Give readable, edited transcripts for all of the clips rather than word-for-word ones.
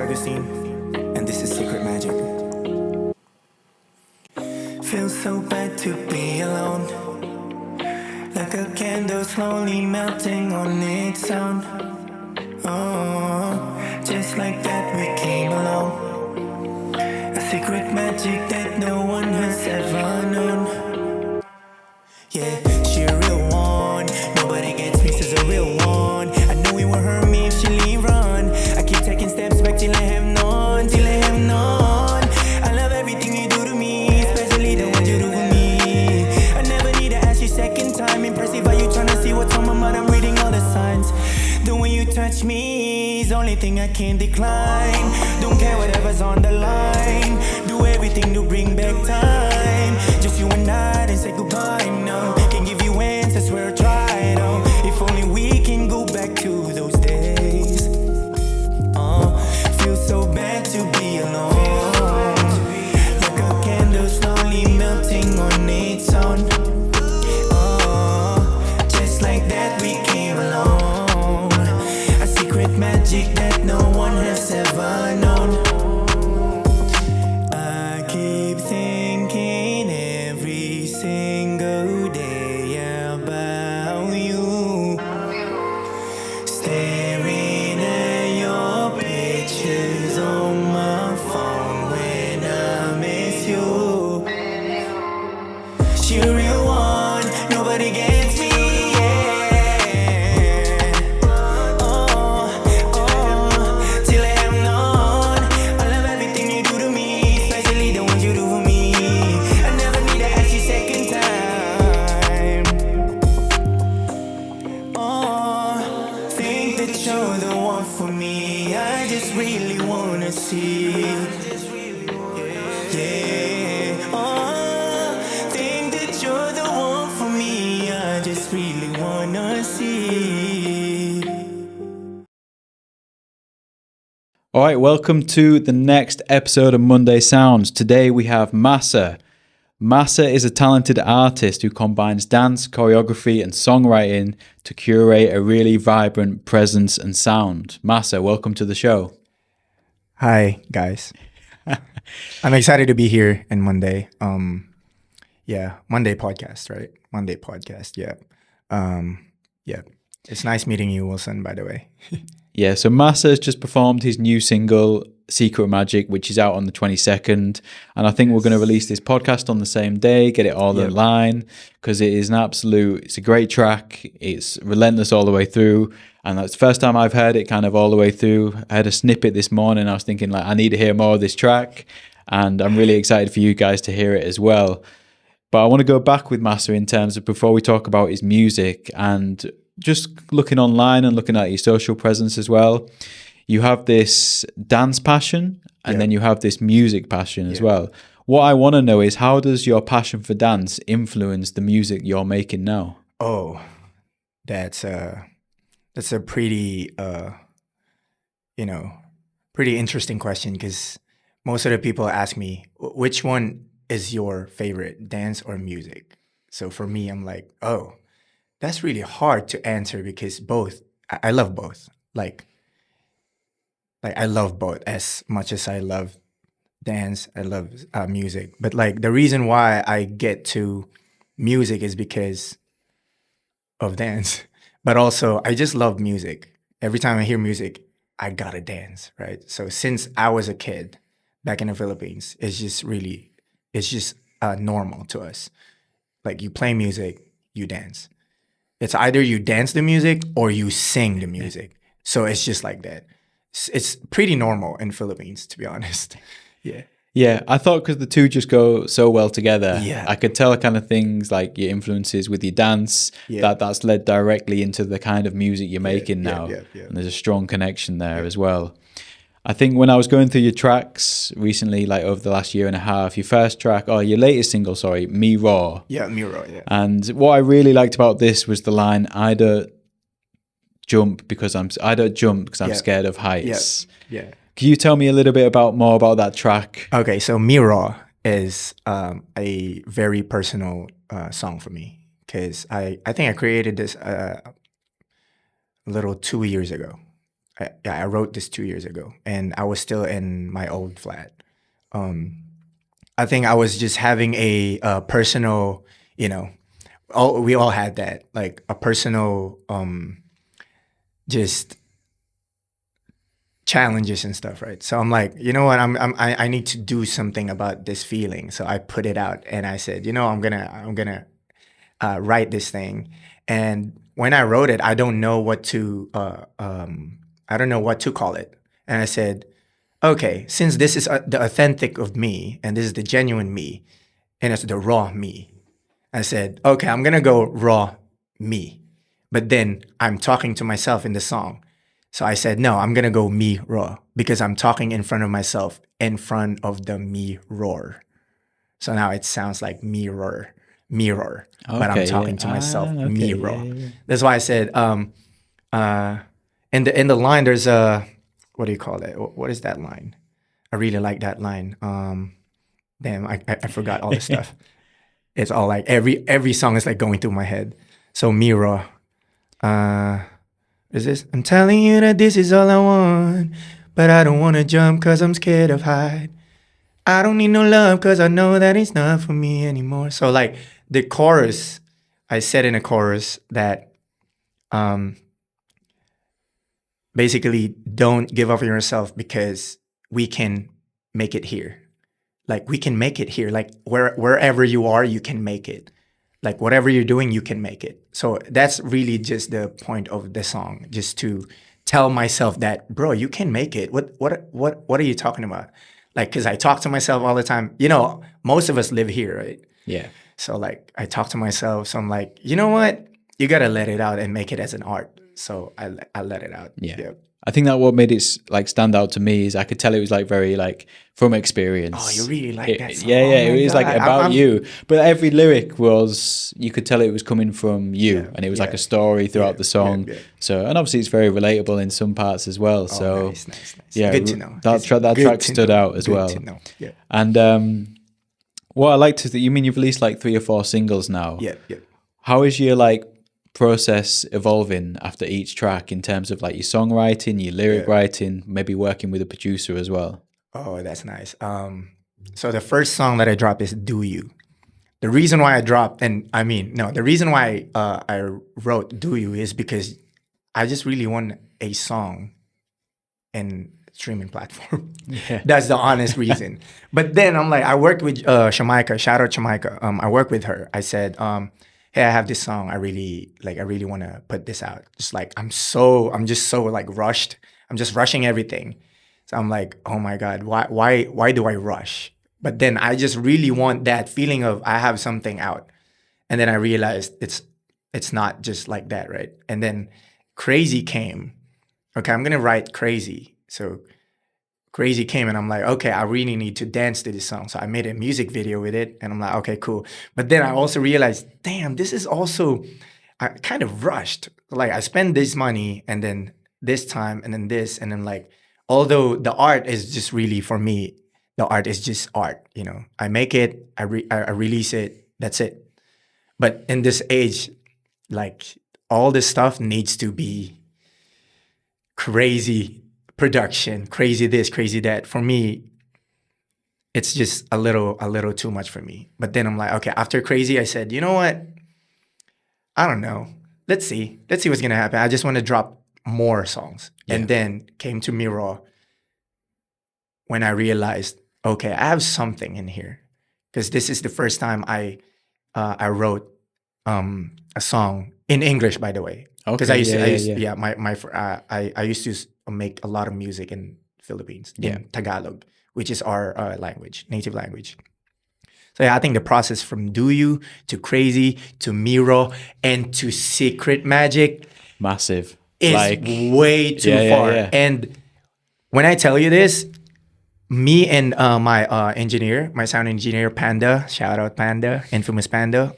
Agustin, and this is Secret Magic. Feels so bad to be alone, like a candle slowly melting on its own. Oh, just like that we came along, a secret magic that no one has ever known. Yeah, she a real one, nobody gets me, she's a real one. I know it won't hurt me if she leave run. I keep taking steps back till I have none, till I have none. I love everything you do to me, especially the ones you do for me. I never need to ask you second time, impressive how you tryna see what's on my mind, I'm reading all the signs. The way you touch me is the only thing I can't decline. Don't care whatever's on the line, do everything to bring back time. Just you and I, then say goodbye. No, can't give you answers, swear I tried. Oh, if only we can go back to those days. Feels so bad to be alone, like a candle slowly melting on its own. Just like that we came along, a secret magic that no one has ever known. I keep thinking every single day about you, staring at your pictures on my phone when I miss you. She a real one, nobody gets me. Till I have none. I love everything you do to me, especially the ones you do for me. I never need to ask you second time. Think that you're the one for me. I just really wanna see. Yeah. Think that you're the one for me. I just really wanna see. All right, welcome to the next episode of Munday Sounds. Today we have Masa. Masa is a talented artist who combines dance, choreography, and songwriting to curate a really vibrant presence and sound. Masa, welcome to the show. Hi guys. I'm excited to be here in Monday. Monday podcast, right? Monday podcast, yeah. Yeah. It's nice meeting you, Wilson, by the way. Yeah, so Masa has just performed his new single, Secret Magic, which is out on the 22nd. And I think we're going to release this podcast on the same day, get it all in line, because it's a great track. It's relentless all the way through. And that's the first time I've heard it kind of all the way through. I had a snippet this morning. I was thinking, I need to hear more of this track. And I'm really excited for you guys to hear it as well. But I want to go back with Masa in terms of before we talk about his music and just looking online and looking at your social presence as well. You have this dance passion and then you have this music passion as well. What I want to know is, how does your passion for dance influence the music you're making now? Oh, that's a pretty pretty interesting question, because most of the people ask me, which one is your favorite, dance or music? So for me, I'm like, oh, that's really hard to answer, because both, I love both. Like I love both as much as I love dance, I love music. But like the reason why I get to music is because of dance. But also I just love music. Every time I hear music, I gotta dance, right? So since I was a kid back in the Philippines, it's just normal to us. Like you play music, you dance. It's either you dance the music or you sing the music. So it's just like that. It's pretty normal in Philippines, to be honest. Yeah. Yeah, I thought because the two just go so well together. Yeah. I could tell kind of things like your influences with your dance, that's led directly into the kind of music you're making now. And there's a strong connection there as well. I think when I was going through your tracks recently, like over the last year and a half, your latest single, Me Raw. Yeah, Me Raw, yeah. And what I really liked about this was the line, I don't jump because I'm scared of heights. Yeah. Can you tell me a little bit more about that track? Okay, so Me Raw is a very personal song for me, because I think I created this a little 2 years ago. I wrote this 2 years ago, and I was still in my old flat. I think I was just having a personal, we all had that, like a personal, just challenges and stuff, right? So I'm like, you know what, I need to do something about this feeling. So I put it out, and I said, I'm gonna write this thing. And when I wrote it, I don't know what to call it. And I said, okay, since this is the authentic of me, and this is the genuine me, and it's the raw me, I said, okay, I'm gonna go raw me. But then I'm talking to myself in the song. So I said, no, I'm gonna go me raw, because I'm talking in front of myself, in front of the mirror. So now it sounds like mirror, but I'm Okay, talking to myself, okay, mirror. yeah. That's why I said, in the line, there's a, what do you call it? What is that line? I really like that line. Damn, I forgot all the stuff. It's all like every song is like going through my head. So mirror, is this? I'm telling you that this is all I want, but I don't want to jump cause I'm scared of height. I don't need no love cause I know that it's not for me anymore. So like the chorus, I said in a chorus that basically don't give up on yourself, because we can make it here. Like we can make it here. Like wherever you are, you can make it. Like whatever you're doing, you can make it. So that's really just the point of the song, just to tell myself that, bro, you can make it. What are you talking about? Like, because I talk to myself all the time. Most of us live here, right? Yeah. So like I talk to myself. So I'm like, you know what? You gotta let it out and make it as an art. So I let it out. Yeah. I think that what made it like stand out to me is I could tell it was like very like from experience. Oh, you really like that song? Yeah, Oh yeah. my It was like God. about you, but every lyric was, you could tell it was coming from you, and it was like a story throughout the song. Yeah. So, and obviously it's very relatable in some parts as well. So Nice. yeah, Good to know. That track stood out as well. Good to know. Yeah. And what I like to, you mean you've released like 3 or 4 singles now? Yeah. How is your like process evolving after each track in terms of like your songwriting, your lyric writing, maybe working with a producer as well? Oh, that's nice. So the first song that I dropped is "Do You." The reason why the reason why I wrote "Do You" is because I just really want a song and streaming platform. Yeah. That's the honest reason. But then I'm like, I worked with Shamaika. Shout out Shamaika. I worked with her. I said, hey, I have this song. I really want to put this out. Just like I'm just so like rushed. I'm just rushing everything. So I'm like, oh my God, why do I rush? But then I just really want that feeling of I have something out. And then I realized it's not just like that, right? And then Crazy came. Okay, I'm gonna write Crazy. So Crazy came, and I'm like, okay, I really need to dance to this song. So I made a music video with it, and I'm like, okay, cool. But then I also realized, damn, this is also, I kind of rushed. Like I spend this money, and then this time, and then this, and then like, although the art is just really, for me, the art is just art. I make it, I release it, that's it. But in this age, like all this stuff needs to be crazy production, crazy this, crazy that. For me, it's just a little too much for me. But then I'm like, okay, after Crazy, I said, you know what? I don't know. Let's see what's gonna happen. I just want to drop more songs. Yeah. And then came to Miro when I realized, okay, I have something in here. Because this is the first time I wrote a song in English, by the way. Because I used to make a lot of music in Philippines, in Tagalog, which is our language, native language. So yeah, I think the process from Do You to Crazy to Miro and to Secret Magic Massive. is way too far. Yeah. And when I tell you this, me and my engineer, my sound engineer, Panda, shout out Panda, infamous Panda.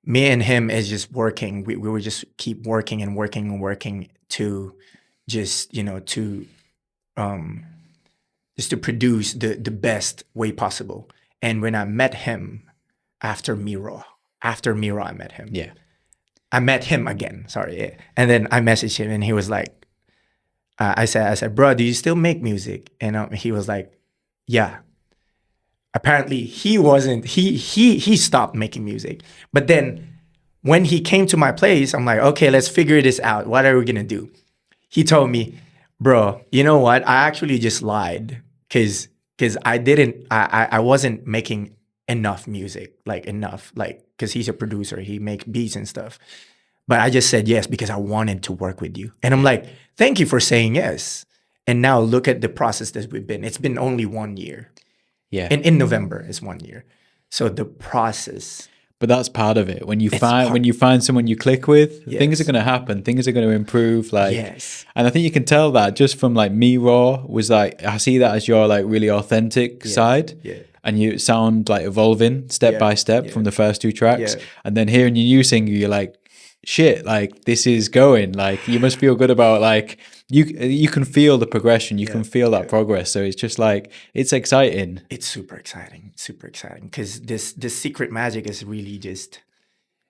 Me and him is just working. We would just keep working and working and working to just, just to produce the best way possible. And when I met him after Miro, I met him. Yeah. I met him again, sorry. And then I messaged him and he was like, I said, bro, do you still make music? And he was like, yeah. Apparently, he stopped making music. But then when he came to my place, I'm like, okay, let's figure this out. What are we gonna do? He told me, bro, you know what? I actually just lied because I wasn't making enough music, like enough, like because he's a producer, he make beats and stuff. But I just said yes because I wanted to work with you. And I'm like, thank you for saying yes. And now look at the process that we've been. It's been only 1 year. Yeah. In November is 1 year. So the process. But that's part of it. When you It's find someone you click with, Yes. things are going to happen. Things are going to improve. Like, Yes. and I think you can tell that just from like Me Raw was like, I see that as your like really authentic side. Yeah. And you sound like evolving step by step from the first 2 tracks. Yeah. And then hearing your new single, you're like, shit, like this is going. Like you must feel good about like you can feel the progression, you can feel that progress. So it's just like it's exciting. It's super exciting. Super exciting. Because this secret magic is really just,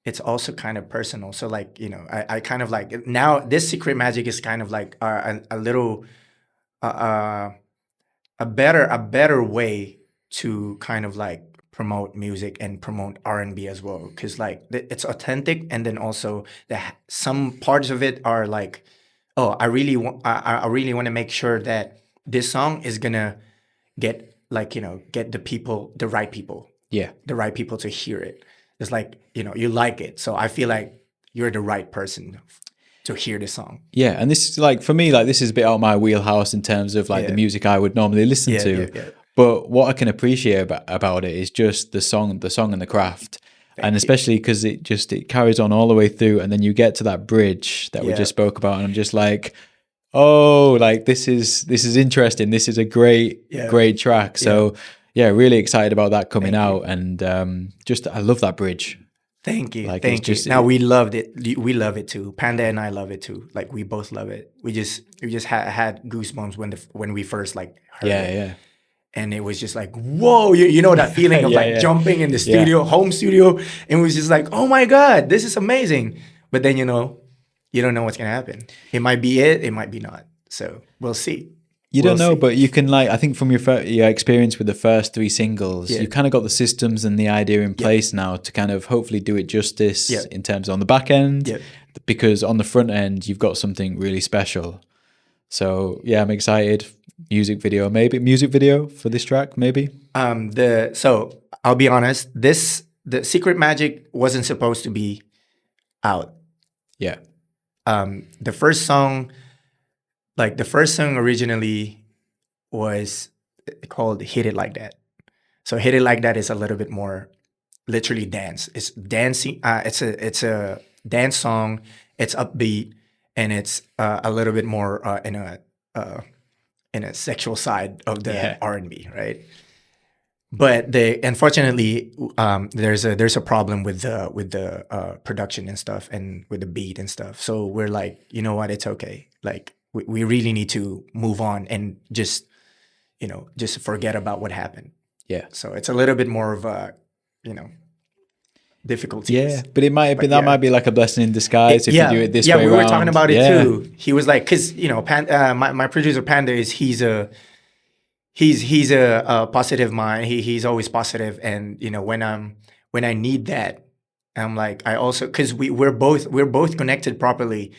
it's also kind of personal. So like, you know, I kind of like now this secret magic is kind of like a little a better way to kind of like promote music and promote R&B as well, because like it's authentic, and then also some parts of it are like, oh, I really want to make sure that this song is gonna get like, you know, get the right people to hear it. It's like, you know, you like it, so I feel like you're the right person to hear the song. Yeah, and this is like for me, like this is a bit out of my wheelhouse in terms of like the music I would normally listen to. Yeah. But what I can appreciate about it is just the song and the craft. And especially because it carries on all the way through, and then you get to that bridge that we just spoke about, and I'm just like, oh, like this is interesting. This is a great track. So yeah, really excited about that coming out, and just I love that bridge. Thank you. Like, Thank you. Now we loved it. We love it too. Panda and I love it too. Like we both love it. We just had goosebumps when we first like heard it. Yeah. And it was just like, whoa, you know that feeling of jumping in the studio, home studio, and it was just like, oh my God, this is amazing. But then, you know, you don't know what's gonna happen. It might be it might be not. So we'll see. You don't know, but you can like, I think from your experience with the first 3 singles, you kind of got the systems and the idea in place now to kind of hopefully do it justice in terms of on the back end, because on the front end, you've got something really special. So yeah, I'm excited. Music video for this track, maybe. So I'll be honest, the Secret Magic wasn't supposed to be out. Yeah. The first song originally was called Hit It Like That. So Hit It Like That is a little bit more literally dance. It's dancing. It's a dance song. It's upbeat, and it's a little bit more in a sexual side of the R&B, right? But unfortunately there's a problem with the production and stuff, and with the beat and stuff. So we're like, you know what, it's okay. Like we really need to move on and just forget about what happened. Yeah. So it's a little bit more of a, difficulties. Yeah, but it might be might be like a blessing in disguise if you do it this way around. Yeah, we were talking about it too. He was like, because my producer Panda he's a positive mind. He's always positive, and when I need that, I'm like, I also, because we're both connected properly.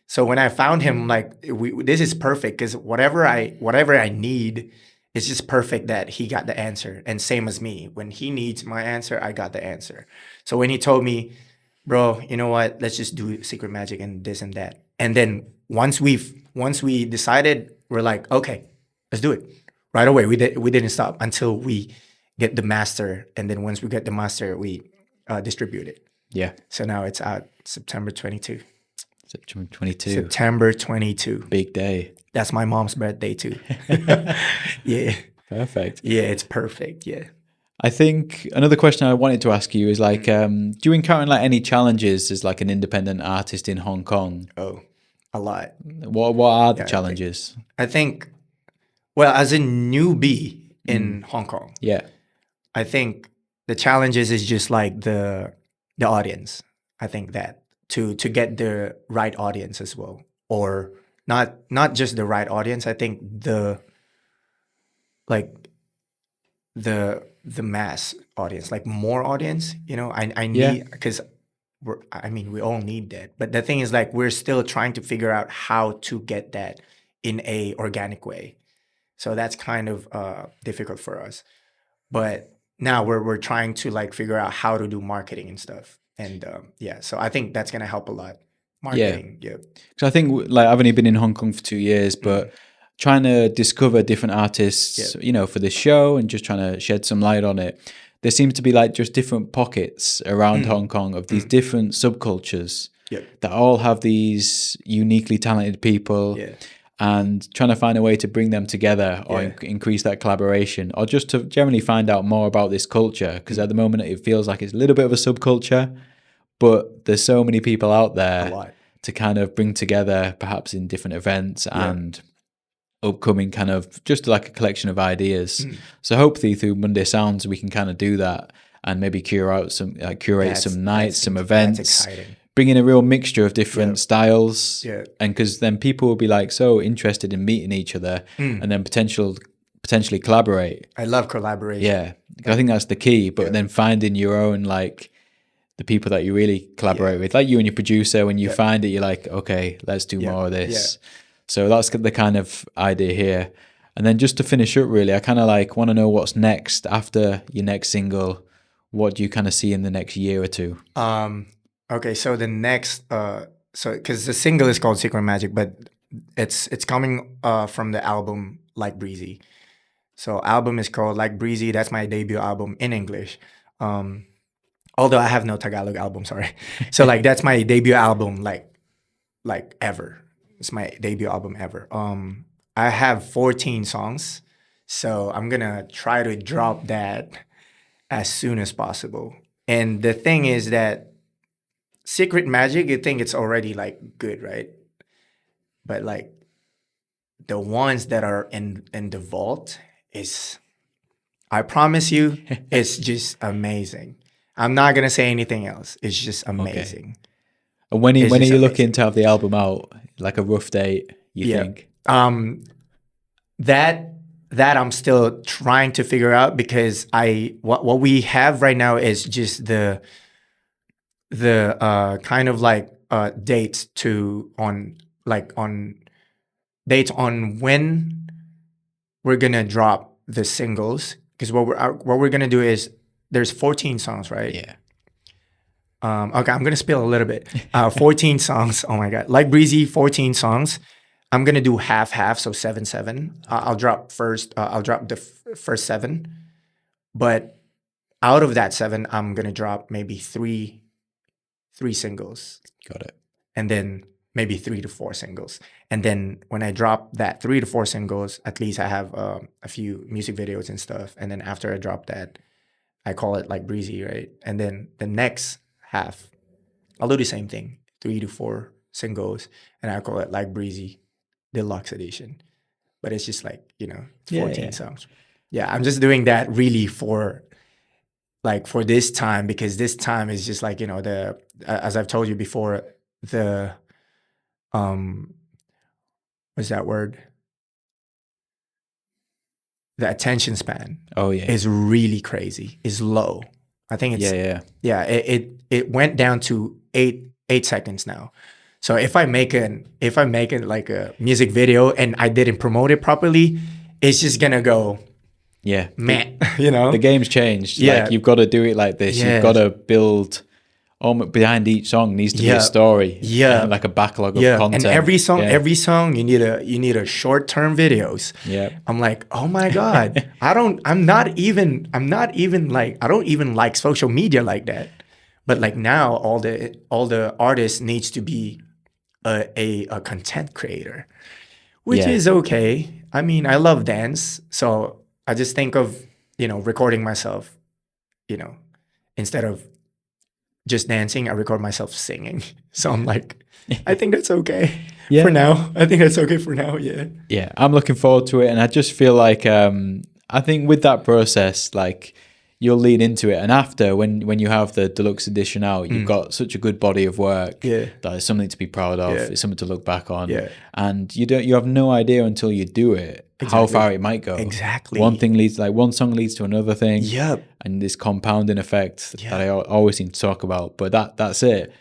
So when I found him, like this is perfect, because whatever I need, it's just perfect that he got the answer. And same as me, when he needs my answer, I got the answer. So when he told me, bro, you know what, let's just do Secret Magic and this and that. And then once we decided, we're like, okay, let's do it right away. We didn't stop until we get the master. And then once we get the master, we distribute it. Yeah. So now it's out September 22. September 22. Big day. That's my mom's birthday too. Yeah. Perfect. Yeah, it's perfect. Yeah. I think another question I wanted to ask you is like, do you encounter like any challenges as like an independent artist in Hong Kong? Oh, a lot. What are the challenges? I think, well, as a newbie in Hong Kong, I think the challenges is just like the audience. I think that to get the right audience as well, or not just the right audience. I think like the mass audience, like more audience. You know, I Yeah. need, because we all need that. But the thing is, like, we're still trying to figure out how to get that in a organic way. So that's kind of difficult for us. But now we're trying to like figure out how to do marketing and stuff. And so I think that's gonna help a lot. Marketing, yeah. Because I think like I've only been in Hong Kong for 2 years, but trying to discover different artists, you know, for this show and just trying to shed some light on it. There seems to be like just different pockets around Hong Kong of these different subcultures that all have these uniquely talented people. And trying to find a way to bring them together or increase that collaboration, or just to generally find out more about this culture. Because at the moment it feels like it's a little bit of a subculture, but there's so many people out there to kind of bring together, perhaps in different events and upcoming kind of just like a collection of ideas. So hopefully through Munday Sounds we can kind of do that and maybe curate some nights, some events. That's exciting. Bring in a real mixture of different styles, and because then people will be like so interested in meeting each other and then potentially collaborate. I love collaboration. Yeah, I think that's the key. But then finding your own, like the people that you really collaborate with, like you and your producer, when you find it, you're like, okay, let's do more of this. So that's the kind of idea here. And then just to finish up, really, I kind of like want to know what's next after your next single. What do you kind of see in the next year or two? Okay, so the next, because the single is called Secret Magic, but it's coming from the album Like Breezy. So album is called Like Breezy. That's my debut album in English. Although I have no Tagalog album, sorry. So like that's my debut album, like ever. It's my debut album ever. I have 14 songs, so I'm gonna try to drop that as soon as possible. And the thing is that Secret Magic, you think it's already like good, right? But like the ones that are in the vault is, I promise you, it's just amazing. I'm not gonna say anything else. It's just amazing. And when are you looking to have the album out? Like a rough date, you think? That I'm still trying to figure out, because what we have right now is just the kind of like dates on when we're gonna drop the singles. Because what we're gonna do is, there's 14 songs, right? Yeah. Okay, I'm gonna spill a little bit. 14 songs. Oh my god, Like Breezy, 14 songs. I'm gonna do half, so 7/7. I'll drop the first 7, but out of that 7, I'm gonna drop maybe three singles. Got it. And then maybe 3 to 4 singles. And then when I drop that 3 to 4 singles, at least I have a few music videos and stuff. And then after I drop that, I call it Like Breezy, right? And then the next half, I'll do the same thing, 3 to 4 singles, and I call it Like Breezy Deluxe Edition. But it's just like, 14 songs. Yeah, I'm just doing that really for this time, because this time is just like, as I've told you before, the what's that word? The attention span is really crazy, is low. I think it's it went down to 8 seconds now. So if I make it like a music video and I didn't promote it properly, it's just gonna go man. The game's changed. Yeah. Like, you've got to do it like this. You've got to build behind each song needs to be a story. Yeah. Like a backlog of content. And every song you need a short-term videos. Yeah. I'm like, oh my God. I don't even like social media like that. But like now all the artists needs to be a content creator, which is okay. I mean, I love dance, so I just think of, recording myself, instead of just dancing, I record myself singing. So I'm like, I think that's okay for now. I think that's okay for now. Yeah. Yeah. I'm looking forward to it. And I just feel like, I think with that process, like, you'll lean into it. And after, when you have the deluxe edition out, you've got such a good body of work that is something to be proud of. It's something to look back on. And you have no idea until you do it how far it might go. One thing leads, like one song leads to another thing. And this compounding effect that I always seem to talk about. But that's it.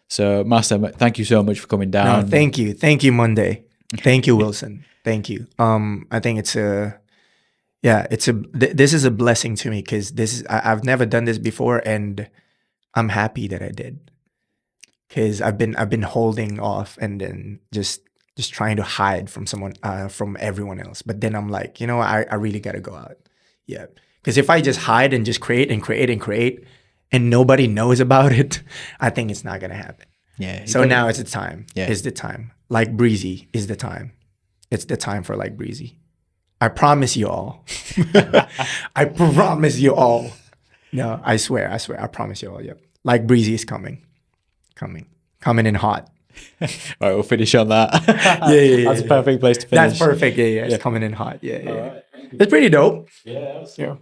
So Masa, thank you so much for coming down. No, thank you, Munday. Thank you, Wilson. Thank you. I think it's a. Yeah, this is a blessing to me because I've never done this before, and I'm happy that I did. Because I've been holding off and then just trying to hide from from everyone else. But then I'm like, I really gotta go out. Yeah, because if I just hide and just create and create and create, and nobody knows about it, I think it's not gonna happen. Yeah. So now it's the time. Yeah. It's the time. Like Breezy is the time. It's the time for Like Breezy. I promise you all. I promise you all. No, I swear. I promise you all. Yep. Like Breezy is coming in hot. All right, we'll finish on that. Yeah. That's a perfect place to finish. That's perfect. Yeah. It's coming in hot. Yeah. It's pretty dope. Yeah. Yeah.